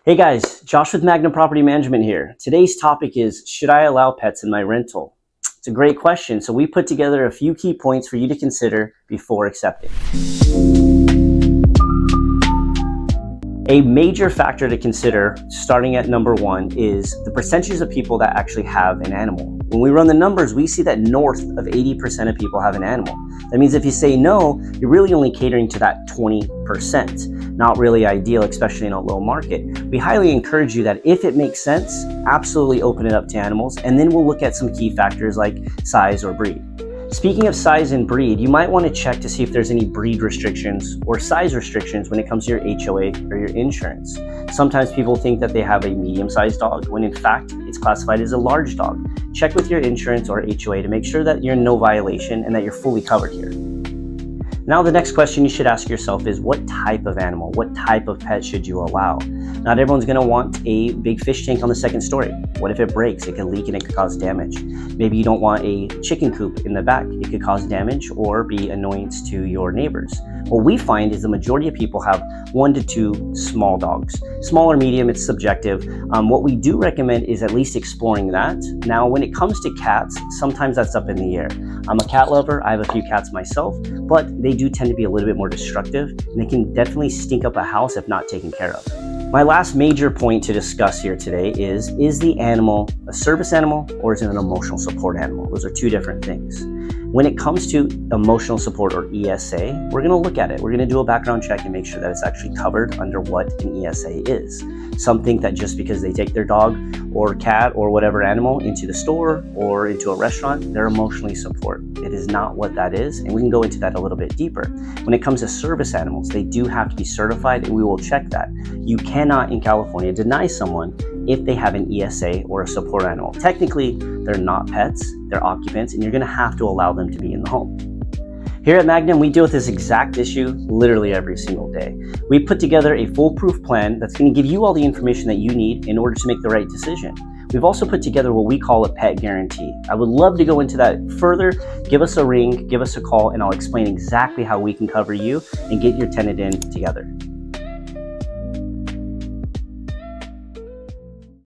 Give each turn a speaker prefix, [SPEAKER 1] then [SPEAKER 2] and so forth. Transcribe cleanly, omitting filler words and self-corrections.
[SPEAKER 1] Hey guys, Josh with Magnum Property Management here. Today's topic is, should I allow pets in my rental? It's a great question, so we put together a few key points for you to consider before accepting. A major factor to consider, starting at number one, is the percentage of people that actually have an animal. When we run the numbers, we see that north of 80% of people have an animal. That means if you say no, you're really only catering to that 20%. Not really ideal, especially in a low market. We highly encourage you that if it makes sense, absolutely open it up to animals, and then we'll look at some key factors like size or breed. Speaking of size and breed, you might want to check to see if there's any breed restrictions or size restrictions when it comes to your HOA or your insurance. Sometimes people think that they have a medium-sized dog when in fact it's classified as a large dog. Check with your insurance or HOA to make sure that you're in no violation and that you're fully covered here. Now the next question you should ask yourself is, what type of animal, what type of pet should you allow? Not everyone's going to want a big fish tank on the second story. What if it breaks? It could leak and it could cause damage. Maybe you don't want a chicken coop in the back. It could cause damage or be annoyance to your neighbors. What we find is the majority of people have 1 to 2 small dogs. Small or medium, it's subjective. What we do recommend is at least exploring that. Now, when it comes to cats, sometimes that's up in the air. I'm a cat lover. I have a few cats myself, but they do tend to be a little bit more destructive, and they can definitely stink up a house if not taken care of. My last major point to discuss here today is the animal a service animal or is it an emotional support animal? Those are two different things. When it comes to emotional support or ESA, we're going to look at it. We're going to do a background check and make sure that it's actually covered under what an ESA is. Some think that just because they take their dog or cat or whatever animal into the store or into a restaurant, they're emotionally support. It is not what that is, and we can go into that a little bit deeper. When it comes to service animals, they do have to be certified, and we will check that. You cannot in California deny someone if they have an ESA or a support animal. Technically, they're not pets, they're occupants, and you're going to have to allow them to be in the home. Here at Magnum, we deal with this exact issue literally every single day. We put together a foolproof plan that's going to give you all the information that you need in order to make the right decision. We've also put together what we call a pet guarantee. I would love to go into that further. Give us a ring, give us a call, and I'll explain exactly how we can cover you and get your tenant in together.